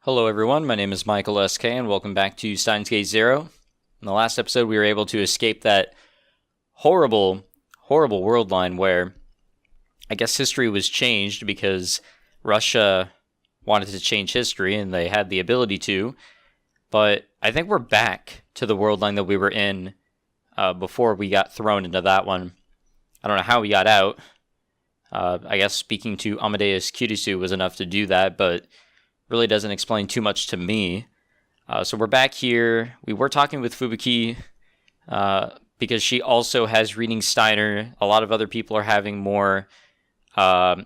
Hello everyone, my name is Michael SK and welcome back to Steins Gate 0. In the last episode we were able to escape that horrible world line where I guess history was changed because Russia wanted to change history and they had the ability to, but I think we're back to the world line that we were in before we got thrown into that one. I don't know how we got out. I guess speaking to Amadeus Kurisu was enough to do that, but really doesn't explain too much to me. So we're back here. We were talking with Fubuki because she also has reading Steiner. A lot of other people are having more, I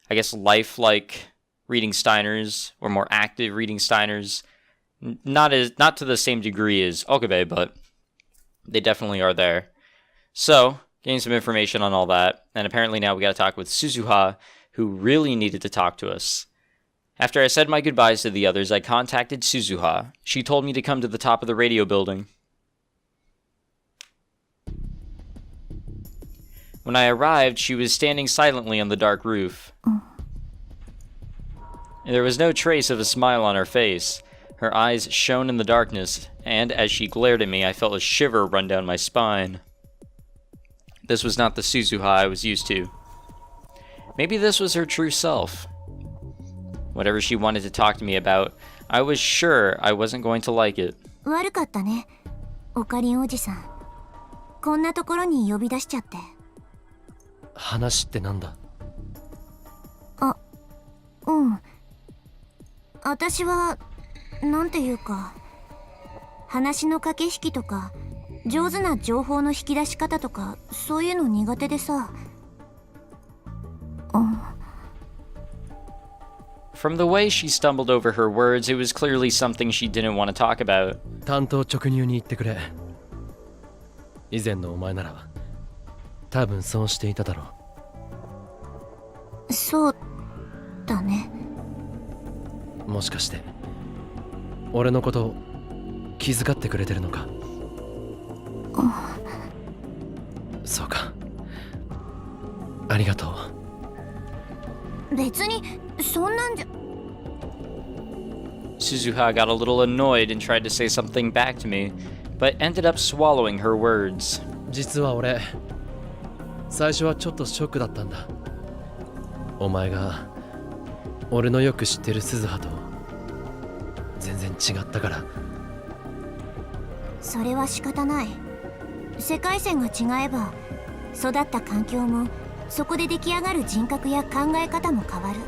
guess, lifelike reading Steiners or more active reading Steiners. Not to the same degree as Okabe, but they definitely are there. So getting some information on all that, and apparently now we got to talk with Suzuha, who really needed to talk to us. After I said my goodbyes to the others, I contacted Suzuha. She told me to come to the top of the radio building. When I arrived, she was standing silently on the dark roof. There was no trace of a smile on her face. Her eyes shone in the darkness, and as she glared at me, I felt a shiver run down my spine. This was not the Suzuha I was used to. Maybe this was her true self. Whatever she wanted to talk to me about, I was sure I wasn't going to like it. 悪かったね、オカリンおじさん。こんなところに呼び出しちゃって。話ってなんだ？あ、うん。私はなんていうか、話の駆け引きとか上手な情報の引き出し方とかそういうの苦手でさ。From the way she stumbled over her words, it was clearly something she didn't want to talk about. 単刀直入に言ってくれ。以前のお前なら多分そうしていただろう。そうだね。もしかして俺のこと気遣ってくれてるのか？そうか。ありがとう。別にそんなんじゃ。Suzuha got a little annoyed and tried to say something back to me, but ended up swallowing her words. 実は俺、最初はちょっとショックだったんだ。お前が俺のよく知ってる鈴葉と全然違ったから。それは仕方ない。世界線が違えば育った環境もそこで出来上がる人格や考え方も変わる。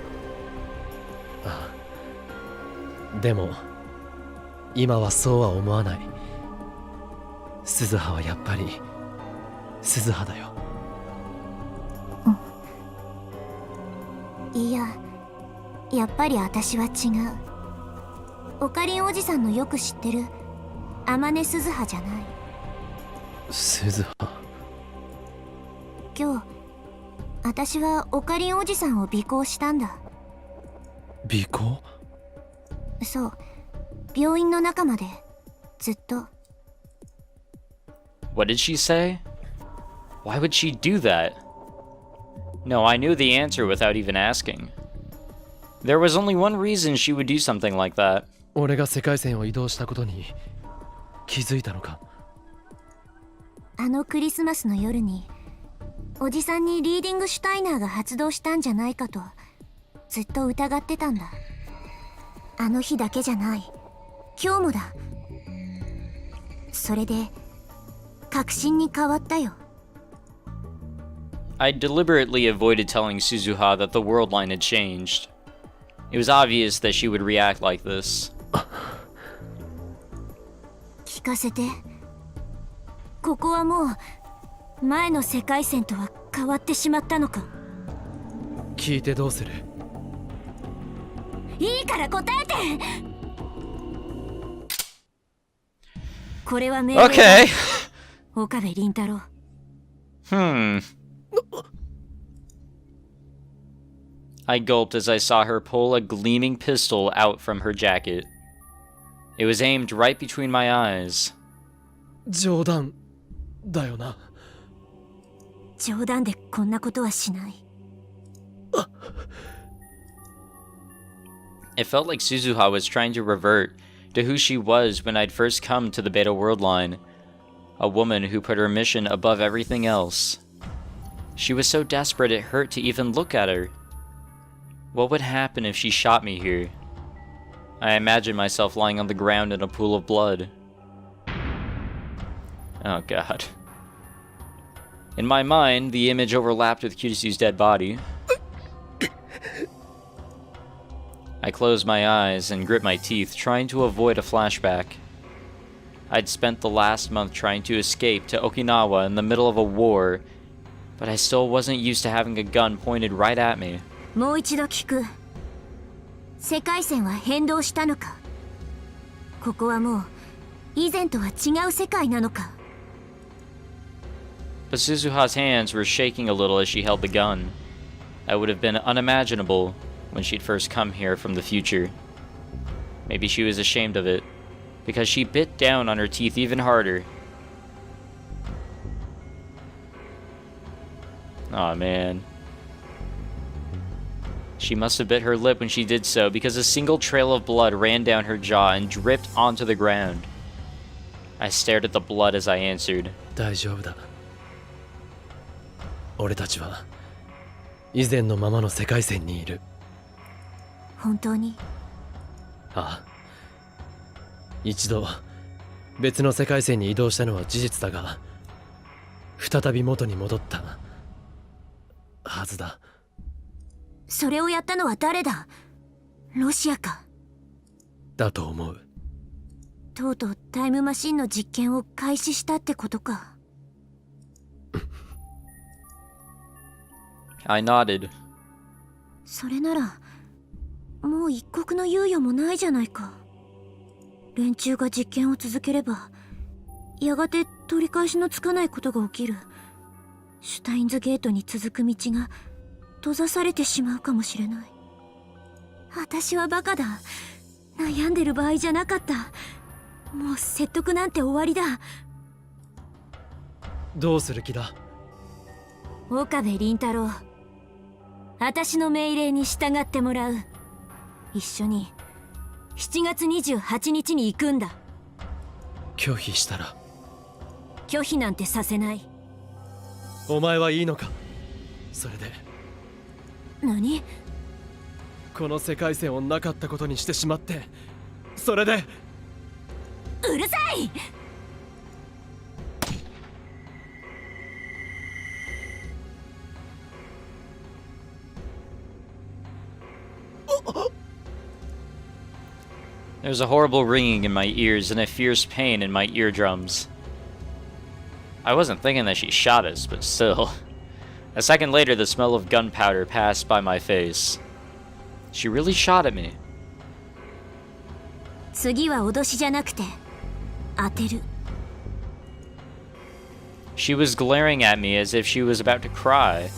ああ、でも今はそうは思わない。鈴葉はやっぱり鈴葉だよ。いや、やっぱり私は違う。オカリンおじさんのよく知ってる天音鈴葉じゃない。鈴葉。今日私はオカリンおじさんを尾行したんだ。尾行？そう、病院の中までずっと。What did she say? Why would she do that? No, I knew the answer without even asking. There was only one reason she would do something like that. 俺が世界線を移動したことに気づいたのか？あのクリスマスの夜におじさんにリーディングシュタイナーが発動したんじゃないかとずっと疑ってたんだ。あの日だけじゃない、今日もだ。それで確信に変わったよ。I deliberately avoided telling Suzuha that the world line had changed. It was obvious that she would react like this. 聞かせて。ここはもう前の世界線とは変わってしまったのか？聞いてどうする？いいから答えて。これは命令だ。Okay. 岡部倫太郎。I gulped as I saw her pull a gleaming pistol out from her jacket. It was aimed right between my eyes. 冗談だよな。冗談でこんなことはしない。It felt like Suzuha was trying to revert to who she was when I'd first come to the Beta World Line. A woman who put her mission above everything else. She was so desperate it hurt to even look at her. What would happen if she shot me here? I imagined myself lying on the ground in a pool of blood. Oh god. In my mind, the image overlapped with Kurisu's dead body. I closed my eyes and grit my teeth, trying to avoid a flashback. I'd spent the last month trying to escape to Okinawa in the middle of a war, but I still wasn't used to having a gun pointed right at me. もう一度聞く。世界線は変動したのか？ここはもう以前とは違う世界なのか？ But Suzuha's hands were shaking a little as she held the gun. That would have been unimaginable when she'd first come here from the future. Maybe she was ashamed of it, because she bit down on her teeth even harder. Aw, man. She must have bit her lip when she did so, because a single trail of blood ran down her jaw and dripped onto the ground. I stared at the blood as I answered. 大丈夫だ。俺たちは以前のままの世界線にいる。本当に？ああ。一度別の世界線に移動したのは事実だが、再び元に戻ったはずだ。それをやったのは誰だ？ロシアか？だと思う。とうとうタイムマシンの実験を開始したってことか。I nodded. それならもう一刻の猶予もないじゃないか。連中が実験を続ければやがて取り返しのつかないことが起きる。シュタインズゲートに続く道が閉ざされてしまうかもしれない。私はバカだ。悩んでる場合じゃなかった。もう説得なんて終わりだ。どうする気だ？岡部倫太郎、私の命令に従ってもらう。一緒に7月28日に行くんだ。拒否したら？拒否なんてさせない。お前はいいのか？それで何？この世界線をなかったことにしてしまって、それで。うるさい！There's a horrible ringing in my ears and a fierce pain in my eardrums. I wasn't thinking that she shot us, but still. A second later, the smell of gunpowder passed by my face. She really shot at me. 次は脅しじゃなくて当てる。She was glaring at me as if she was about to cry.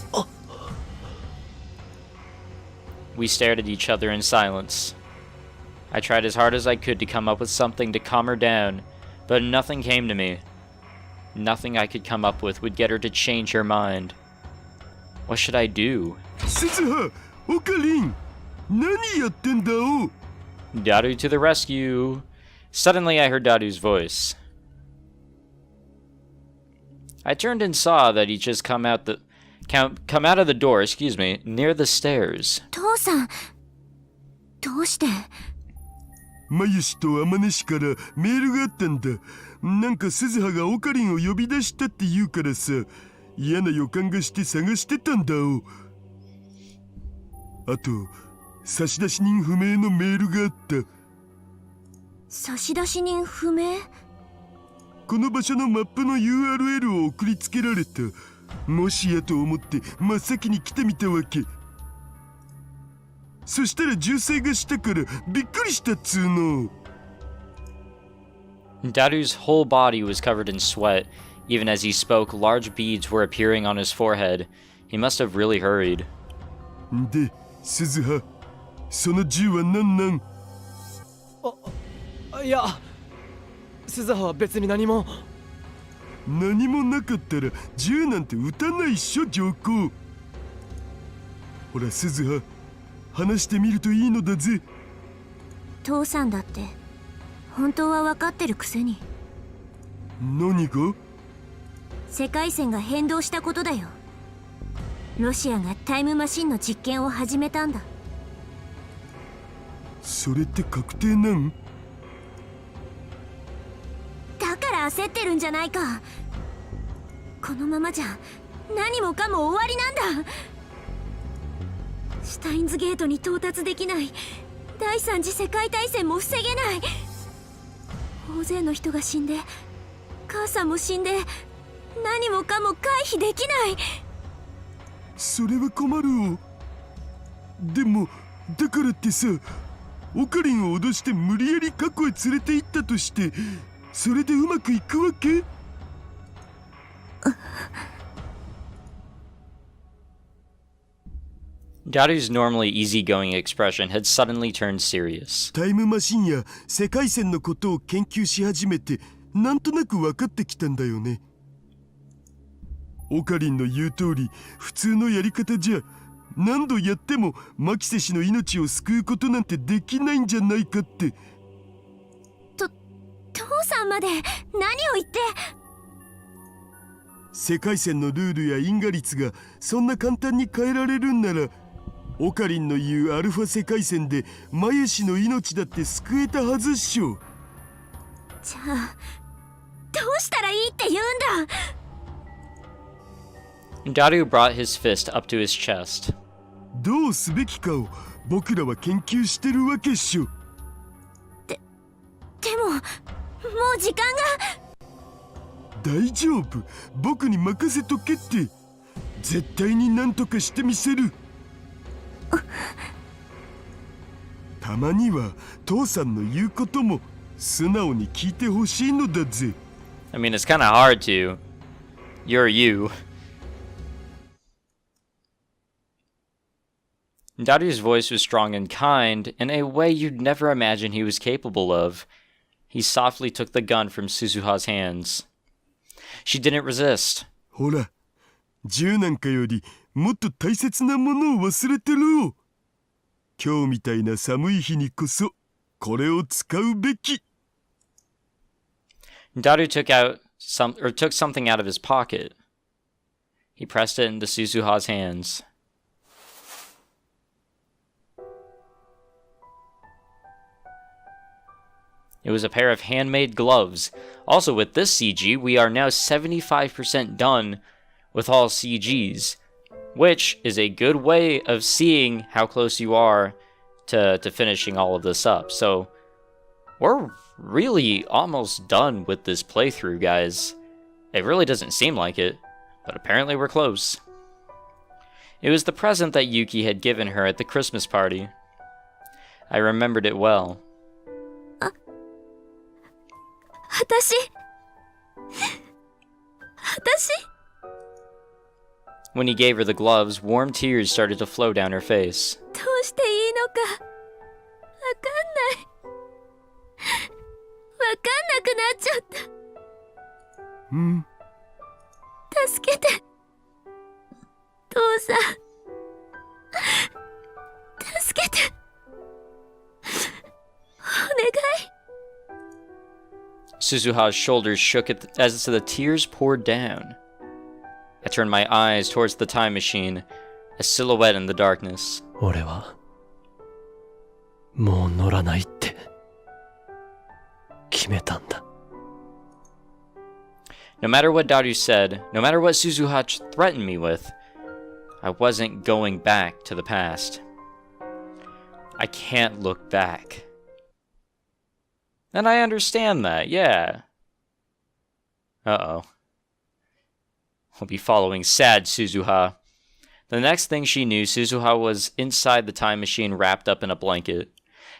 We stared at each other in silence. I tried as hard as I could to come up with something to calm her down, but nothing came to me. Nothing I could come up with would get her to change her mind. What should I do? Suzuha! Okarin! Nani yattenda o? Daru to the rescue! Suddenly I heard Daru's voice. I turned and saw that he'd just come out of the door, near the stairs. 父さん、どうして？マユシとアマネシからメールがあったんだ。なんか鈴葉がオカリンを呼び出したって言うからさ、嫌な予感がして探してたんだお。あと、差出人不明のメールがあった。差出人不明？この場所のマップの URL を送りつけられた。もしやと思って真っ先に来てみたわけ。そしたら銃声がしたからびっくりしたっつーの。Daru's whole body was covered in sweat. Even as he spoke, large beads were appearing on his forehead. He must have really hurried. で、鈴葉、その銃は何なん？いや、鈴葉は別に何も。何もなかったら銃なんて撃たないっしょ、上皇。ほら鈴葉、話してみるといいのだぜ。父さんだって本当は分かってるくせに。何が？世界線が変動したことだよ。ロシアがタイムマシンの実験を始めたんだ。それって確定なん？だから焦ってるんじゃないか。このままじゃ何もかも終わりなんだ。シュタインズゲートに到達できない。第三次世界大戦も防げない。大勢の人が死んで、母さんも死んで、何もかも回避できない。それは困るよ。でもだからってさ、オカリンを脅して無理やり過去へ連れて行ったとして、それでうまくいくわけDaru's normally easygoing expression had suddenly turned serious. タイムマシンや世界線のことを研究し始めて、なんとなく分かってきたんだよね。オカリンの言う通り、普通のやり方じゃ何度やってもマキセ氏の命を救うことなんてできないんじゃないかって。父さんまで何を言って。世界線のルールや因果率がそんな簡単に変えられるんなら、オカリンの言うアルファ世界線でマヤ氏の命だって救えたはずっしょ。じゃあどうしたらいいって言うんだ。 Daru brought his fist up to his chest. どうすべきかを僕らは研究してるわけっしょ。でももう時間が。大丈夫、僕に任せとけって。絶対に何とかしてみせる。たまには父さんの言うことも素直に聞いてほしいのだぜ。I mean, it's kind of hard to. You're you. Daru's voice was strong and kind in a way you'd never imagine he was capable of. He softly took the gun from Suzuha's hands. She didn't resist. ほら、銃なんかよりもっと大切なものを忘れてる。今日みたいな寒い日にこそこれを使うべき。Daru took something out of his pocket. He pressed it into Suzuha's hands. It was a pair of handmade gloves. Also, with this CG, we are now 75% done with all CGs, which is a good way of seeing how close you are to finishing all of this up. So, we're really almost done with this playthrough, guys. It really doesn't seem like it, but apparently we're close. It was the present that Yuki had given her at the Christmas party. I remembered it well. 私 When he gave her the gloves, warm tears started to flow down her face. どうしていいのかわかんなくなっちゃった。助けて父さん、助けてお願い。 Suzuha's shoulders shook as the tears poured down. I turned my eyes towards the time machine, a silhouette in the darkness. 俺はもう乗らないって決めたんだ。 No matter what Daru said, no matter what Suzuha threatened me with, I wasn't going back to the past. I can't look back. And I understand that, yeah. Uh-oh. We'll be following sad Suzuha. The next thing she knew, Suzuha was inside the time machine wrapped up in a blanket.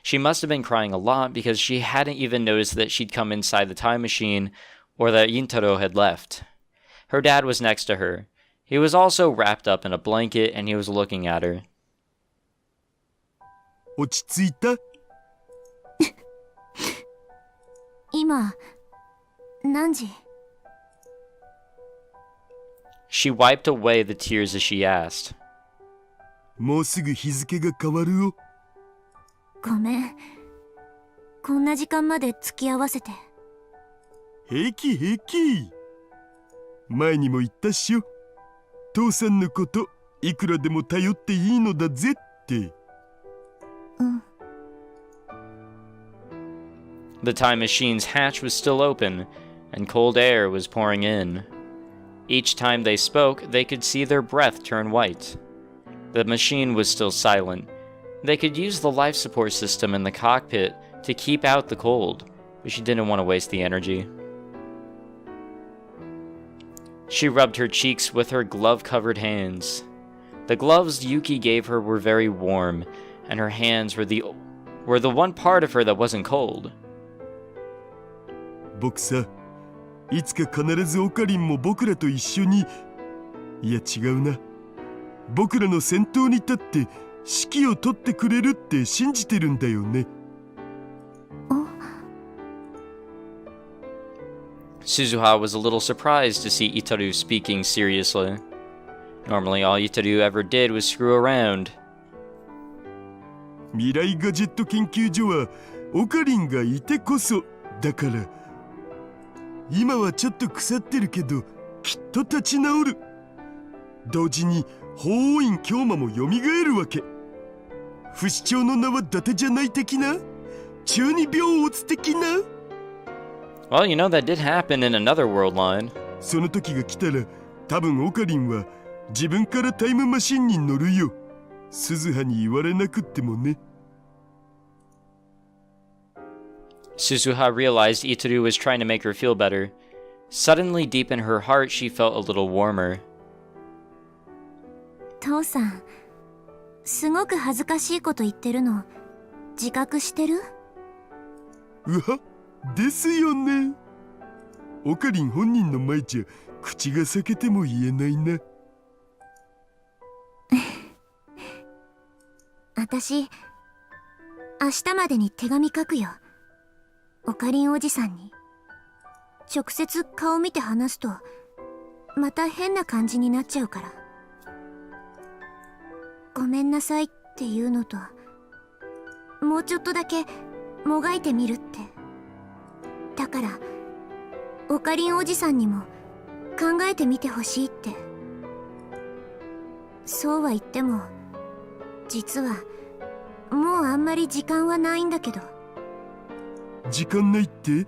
She must have been crying a lot because she hadn't even noticed that she'd come inside the time machine or that Rintaro had left. Her dad was next to her. He was also wrapped up in a blanket and he was looking at her. 落ち着いた？今何時？ She wiped away the tears as she asked. もうすぐ日付が変わるよ。ごめん、こんな時間まで付き合わせて。平気平気。前にも言ったっしょ。父さんのこといくらでも頼っていいのだぜって。うん。The time machine's hatch was still open, and cold air was pouring in. Each time they spoke, they could see their breath turn white. The machine was still silent. They could use the life support system in the cockpit to keep out the cold, but she didn't want to waste the energy. She rubbed her cheeks with her glove-covered hands. The gloves Yuki gave her were very warm, and her hands were the one part of her that wasn't cold. 僕さ、いつか必ずオカリンも僕らと一緒に、いや違うな、僕らの先頭に立って指揮を取ってくれるって信じてるんだよね。Suzuha was a little surprised to see Itaru speaking seriously. Normally all Itaru ever did was screw around. 未来ガジェット研究所はオカリンがいてこそだから。今はちょっと腐ってるけどきっと立ち直る。同時に法王院京馬も蘇るわけ。不死鳥の名は伊達じゃない的な、中二病オツ的な。Well, you know that did happen in another world line. その時が来たら多分オカリンは自分からタイムマシンに乗るよ。鈴葉に言われなくってもね。Suzuha realized Itaru was trying to make her feel better. Suddenly, deep in her heart, she felt a little warmer. 父さん、すごく恥ずかしいこと言ってるの自覚してる？うわ、ですよね。オカリン本人の前じゃ口が裂けても言えないな。私、明日までに手紙書くよ。オカリンおじさんに。直接顔見て話すとまた変な感じになっちゃうから。ごめんなさいっていうのと、もうちょっとだけもがいてみるって。だからオカリンおじさんにも考えてみてほしいって。そうは言っても実はもうあんまり時間はないんだけど。時間ないって？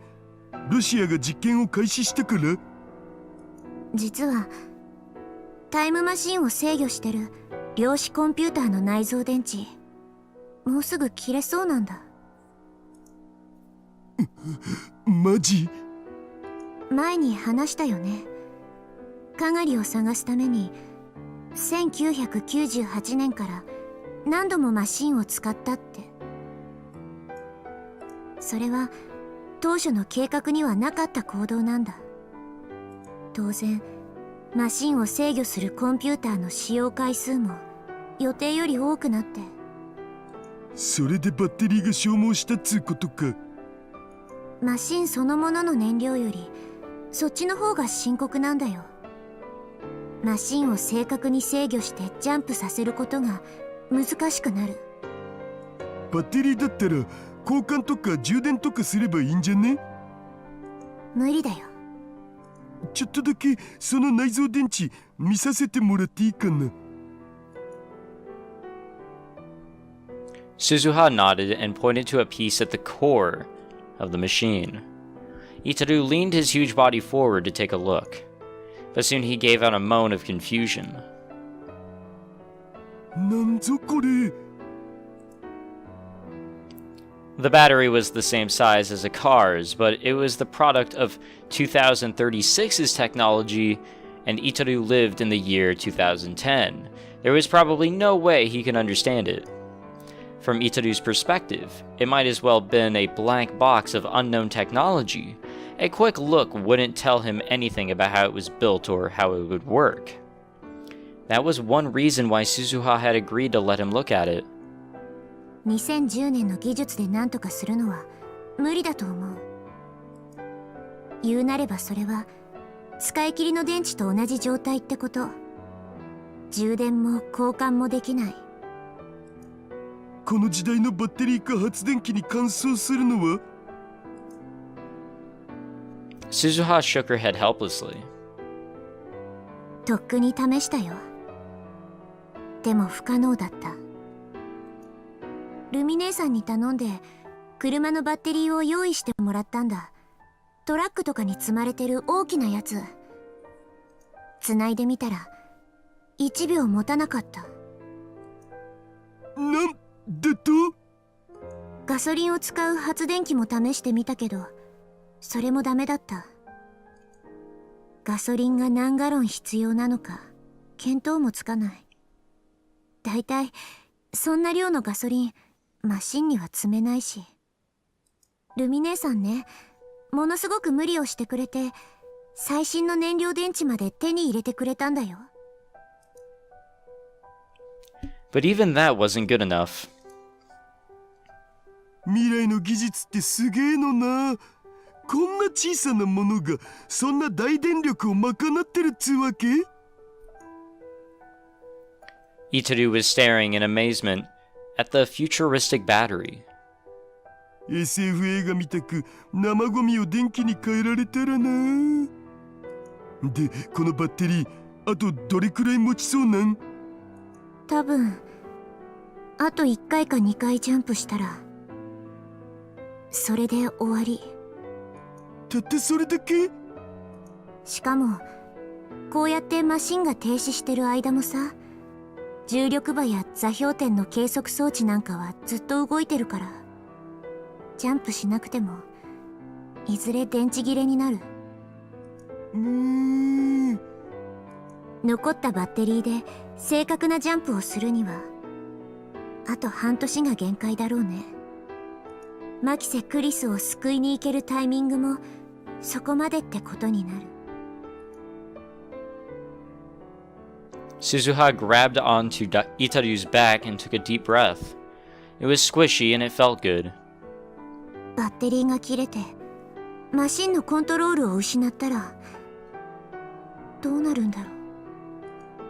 ロシアが実験を開始したから？実はタイムマシンを制御してる量子コンピューターの内蔵電池、もうすぐ切れそうなんだ。マジ？前に話したよね。かがりを探すために1998年から何度もマシンを使ったって。それは当初の計画にはなかった行動なんだ。当然マシンを制御するコンピューターの使用回数も予定より多くなって。それでバッテリーが消耗したっつうことか。マシンそのものの燃料よりそっちの方が深刻なんだよ。マシンを正確に制御してジャンプさせることが難しくなる。バッテリーだったら交換とか充電とかすればいいんじゃね？無理だよ。ちょっとだけその内蔵電池見させてもらっていいかな？ Suzuha nodded and pointed to a piece at the core of the machine. Itaru leaned his huge body forward to take a look, but soon he gave out a moan of confusion. なんぞこれ。The battery was the same size as a car's, but it was the product of 2036's technology, and Itaru lived in the year 2010. There was probably no way he could understand it. From Itaru's perspective, it might as well have been a blank box of unknown technology. A quick look wouldn't tell him anything about how it was built or how it would work. That was one reason why Suzuha had agreed to let him look at it. 2010年の技術で何とかするのは無理だと思う。言うなればそれは使い切りの電池と同じ状態ってこと。充電も交換もできない。この時代のバッテリーか発電機に乾燥するのは？ Suzuha shook her head helplessly. とっくに試したよ。でも不可能だった。ルミ姉さんに頼んで車のバッテリーを用意してもらったんだ。トラックとかに積まれてる大きなやつ。繋いでみたら1秒持たなかった。なんでと？ガソリンを使う発電機も試してみたけど、それもダメだった。ガソリンが何ガロン必要なのか見当もつかない。だいたいそんな量のガソリンマシンには積めないし。ルミ姉さんね、ものすごく無理をしてくれて最新の燃料電池まで手に入れてくれたんだよ。 But even that wasn't good enough. 未来の技術ってすげえのな。こんな小さなものがそんな大電力を賄ってるっつうわけ？ Itaru was staring in amazement at the futuristic battery. SF 映画みたく生ゴミを電気に変えられたらな。で、このバッテリーあとどれくらい持ちそうなん？多分あと1回か2回ジャンプしたらそれで終わり。たったそれだけ？しかもこうやってマシンが停止してる間もさ、重力場や座標点の計測装置なんかはずっと動いてるから、ジャンプしなくてもいずれ電池切れになる。残ったバッテリーで正確なジャンプをするにはあと半年が限界だろうね。マキセ・クリスを救いに行けるタイミングもそこまでってことになる。 Suzuha grabbed onto Itaru's back and took a deep breath. It was squishy and it felt good. バッテリーが切れてマシンのコントロールを失ったらどうなるんだろう。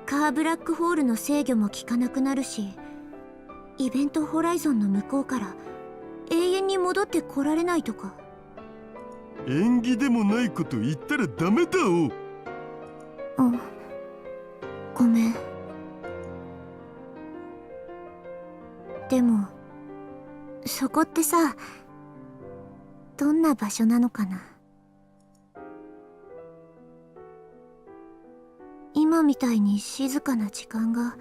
カーブラックホールの制御も効かなくなるし、イベントホライゾンの向こうから永遠に戻ってこられないとか。縁起でもないこと言ったらダメだお。ごめん。でもそこってさ、どんな場所なのかな。今みたいに静かな時間が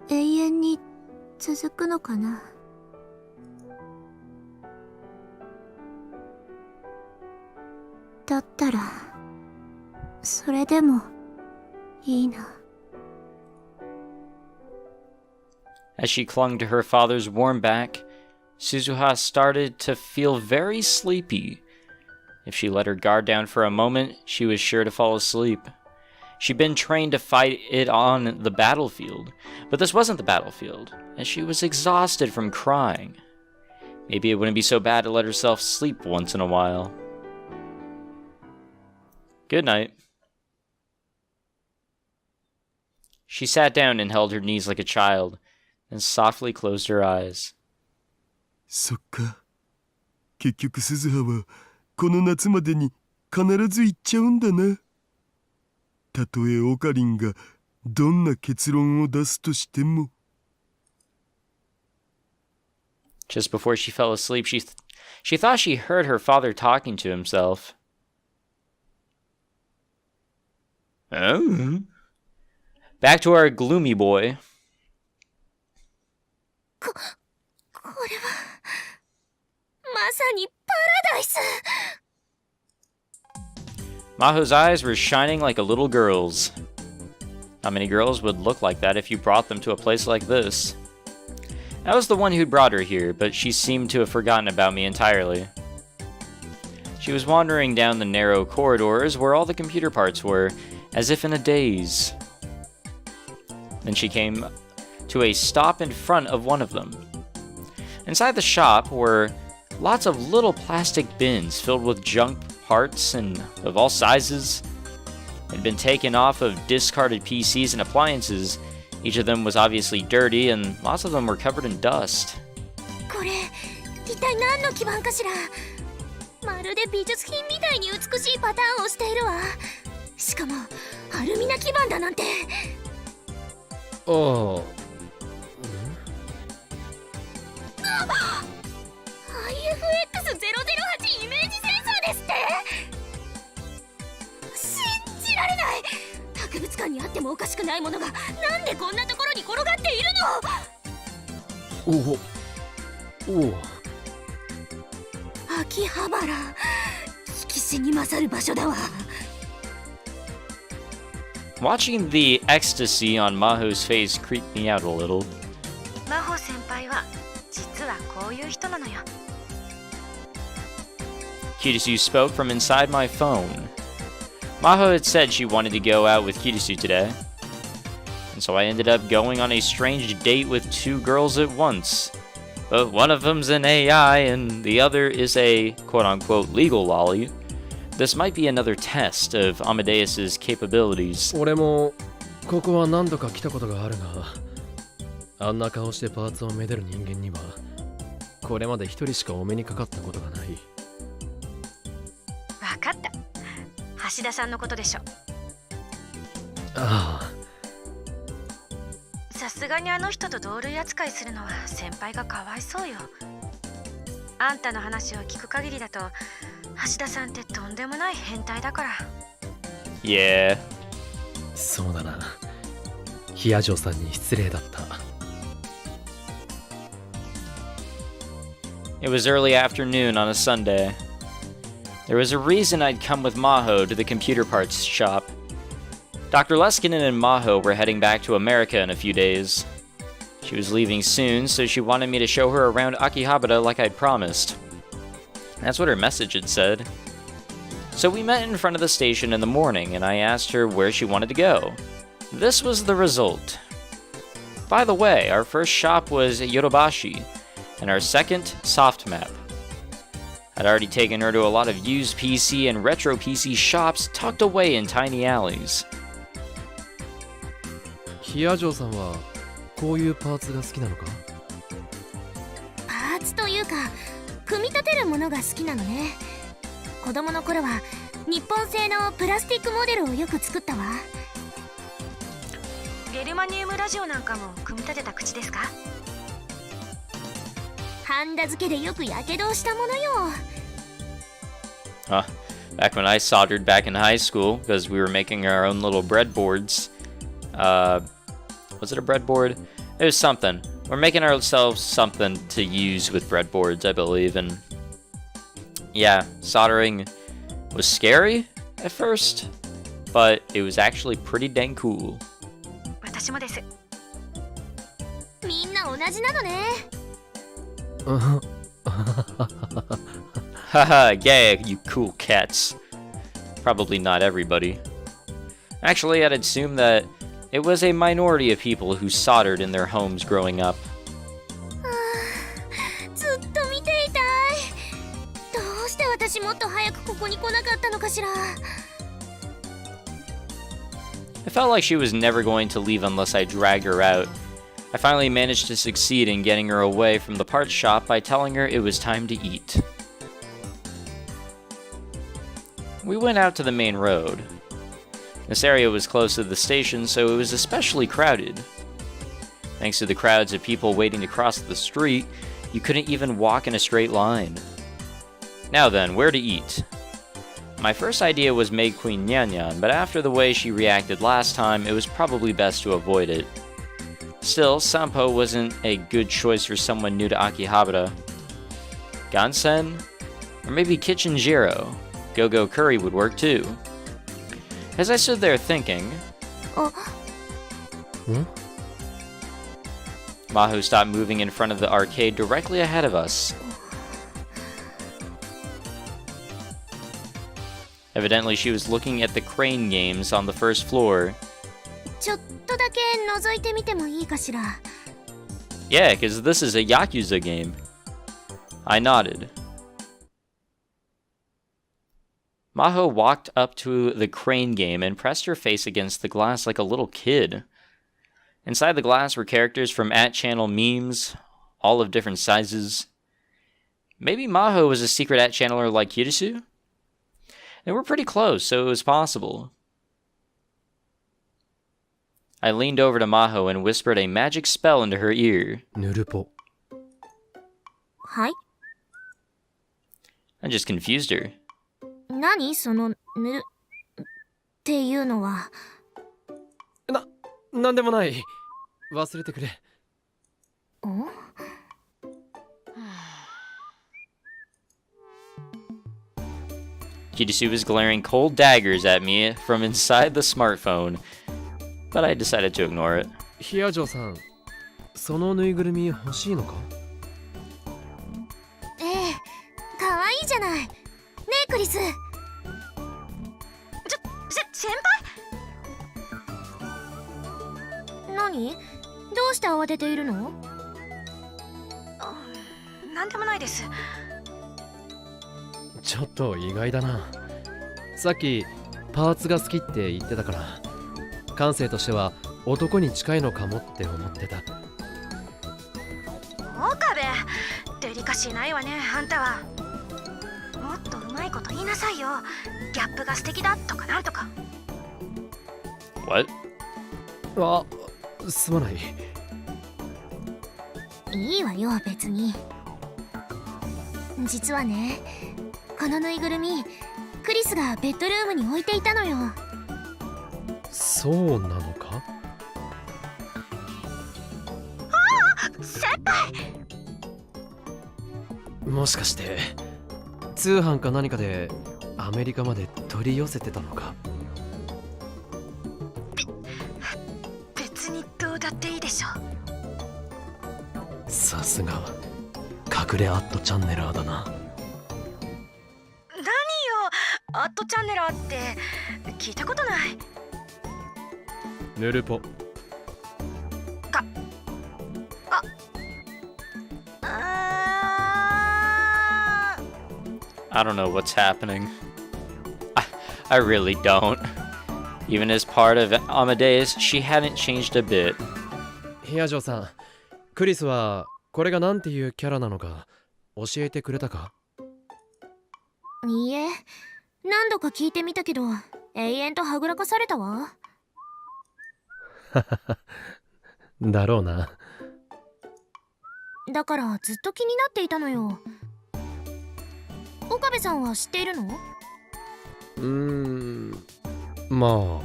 永遠に続くのかな。だったらそれでもいいな。 As she clung to her father's warm back, Suzuha started to feel very sleepy. If she let her guard down for a moment, she was sure to fall asleep. She'd been trained to fight it on the battlefield, but this wasn't the battlefield, as she was exhausted from crying. Maybe it wouldn't be so bad to let herself sleep once in a while. Good night. She sat down and held her knees like a child, then softly closed her eyes. そっか。結局鈴葉はこの夏までに必ず行っちゃうんだな。たとえオカリンがどんな結論を出すとしても。 Just before she fell asleep, she thought she heard her father talking to himself. Oh. Back to our gloomy boy. これはまさにパラダイス。 Maho's eyes were shining like a little girl's. Not many girls would look like that if you brought them to a place like this. I was the one who'd brought her here, but she seemed to have forgotten about me entirely. She was wandering down the narrow corridors where all the computer parts were, as if in a daze. Then she came to a stop in front of one of them. Inside the shop were lots of little plastic bins filled with junk parts and of all sizes. They'd been taken off of discarded PCs and appliances. Each of them was obviously dirty, and lots of them were covered in dust. これ一体何の基盤かしら。まるで美術品みたいに美しいパターンをしているわ。しかもアルミナ基板だなんて。ああ。IFX008 イメージセンサーですって。信じられない。博物館にあってもおかしくないものがなんでこんなところに転がっているの。おお。秋葉原、歴史に勝る場所だわ。Watching the ecstasy on Maho's face creeped me out a little. 真帆先輩は実はこういう人なのよ。Kurisu spoke from inside my phone. Maho had said she wanted to go out with Kurisu today, and so I ended up going on a strange date with two girls at once. But one of them's an AI and the other is a quote-unquote legal lolly. This might be another test of Amadeus's capabilities. 俺もここは何度か来たことがあるが、あんな顔してパーツをめでる人間にはこれまで一人しかお目にかかったことがない。わかった。橋田さんのことでしょ。ああ。さすがにあの人と同類扱いするのは先輩がかわいそうよ。あんたの話を聞く限りだと橋田さんってとんでもない変態だから。Yeah. そうだな。ヒアジョさんに失礼だった。It was early afternoon on a Sunday. There was a reason I'd come with Maho to the computer parts shop. Dr. Leskinen and Maho were heading back to America in a few days. She was leaving soon, so she wanted me to show her around Akihabara like I'd promised. That's what her message had said. So we met in front of the station in the morning, and I asked her where she wanted to go. This was the result. By the way, our first shop was Yodobashi, and our second, Soft Map. I'd already taken her to a lot of used PC and retro PC shops tucked away in tiny alleys. ヒアジョさんはこういうパーツが好きなのか？パーツというか組み立てるものが好きなのね。子供の頃は日本製のプラスティックモデルをよく作ったわ。ゲルマニウムラジオなんかも組み立てた口ですか？ハンダ付けでよくやけどをしたものよ。Back when I soldered back in high school, because we were making our own little breadboards. Was it a breadboard? It was something. We're making ourselves something to use with breadboards, I believe, and yeah, soldering was scary at first, but it was actually pretty dang cool. 私もです。みんな同じなのね。Haha, yeah, you cool cats. Probably not everybody. Actually, I'd assume that it was a minority of people who soldered in their homes growing up. ずっと見ていたい。どうして私もっと早くここに来なかったのかしら。I felt like she was never going to leave unless I dragged her out. I finally managed to succeed in getting her away from the parts shop by telling her it was time to eat. We went out to the main road. This area was close to the station, so it was especially crowded. Thanks to the crowds of people waiting to cross the street, you couldn't even walk in a straight line. Now then, where to eat? My first idea was Maid Queen Nyan Nyan, but after the way she reacted last time, it was probably best to avoid it. Still, Sampo wasn't a good choice for someone new to Akihabara. Gansen? Or maybe Kitchen Jiro. Go-Go Curry would work too. As I stood there thinking... Maho stopped moving in front of the arcade directly ahead of us. Evidently, she was looking at the crane games on the first floor. ちょっとだけ覗いてみてもいいかしら。Yeah, because this is a Yakuza game. I nodded. Maho walked up to the crane game and pressed her face against the glass like a little kid. Inside the glass were characters from @channel memes, all of different sizes. Maybe Maho was a secret at channeler like Kurisu? They were pretty close, so it was possible. I leaned over to Maho and whispered a magic spell into her ear. ヌルポ。はい。 I just confused her. 何そのっていうのは。なんでもない。忘れてくれ。ん？ Kurisu was glaring cold daggers at me from inside the smartphone, but I decided to ignore it. ヒアジョさん、そのぬいぐるみ欲しいのか？ええ、かわいいじゃない。ねえクリス。先輩？何？どうして慌てているの？なんでもないです。ちょっと意外だな。さっきパーツが好きって言ってたから、感性としては男に近いのかもって思ってた。岡部、デリカシーないわね、あんたは。もっとうまいこと言いなさいよ。ギャップが素敵だとかなんとか。What? あ、すまない。いいわよ別に。実はね、このぬいぐるみクリスがベッドルームに置いていたのよ。そうなのか？先輩！もしかして通販か何かでアメリカまで取り寄せてたのか？別にどうだっていいでしょ。さすが隠れアットチャンネラーだな。何よ、アットチャンネラーって聞いたことない。ヌルポ。I don't know what's happening. I really don't. Even as part of Amadeus, she hadn't changed a bit. ヒアジョさん、クリスはこれがなんていうキャラなのか教えてくれたか？いいえ、何度か聞いてみたけど永遠とはぐらかされたわ。だろうな。だからずっと気になっていたのよ。岡部さんは知っているの？ま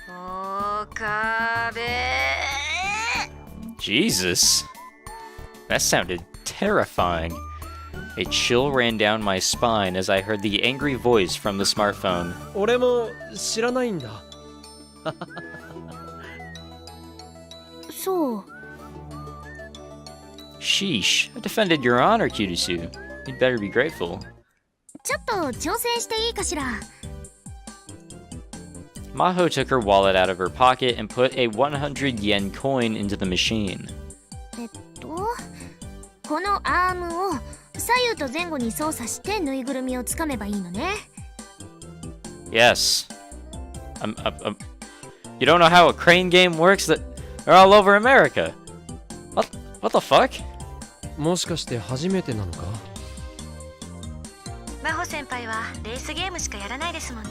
あ。岡部。Jesus. That sounded terrifying. A chill ran down my spine as I heard the angry voice from the smartphone. 俺も知らないんだ。そう。Sheesh. I defended your honor, Kurisu. You'd better be grateful. ちょっと挑戦していいかしら。Maho took her wallet out of her pocket and put a 100 yen coin into the machine. このアームを左右と前後に操作してぬいぐるみをつかめばいいのね。Yes. You don't know how a crane game works? They're all over America. What the fuck? もしかして初めてなのか？真帆先輩はレースゲームしかやらないですもんね。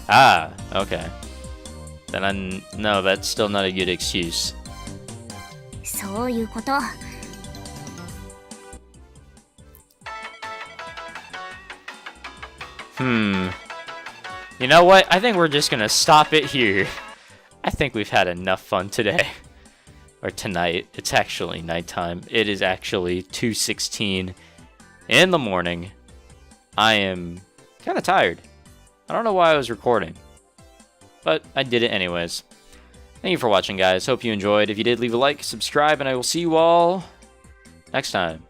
Ah, okay. Then no, that's still not a good excuse. そういうこと。You know what? I think we're just gonna stop it here. I think we've had enough fun today. Or tonight. It's actually nighttime. It is actually 2:16 in the morning. I am kind of tired. I don't know why I was recording, but I did it anyways. Thank you for watching, guys. Hope you enjoyed. If you did, leave a like, subscribe, and I will see you all next time.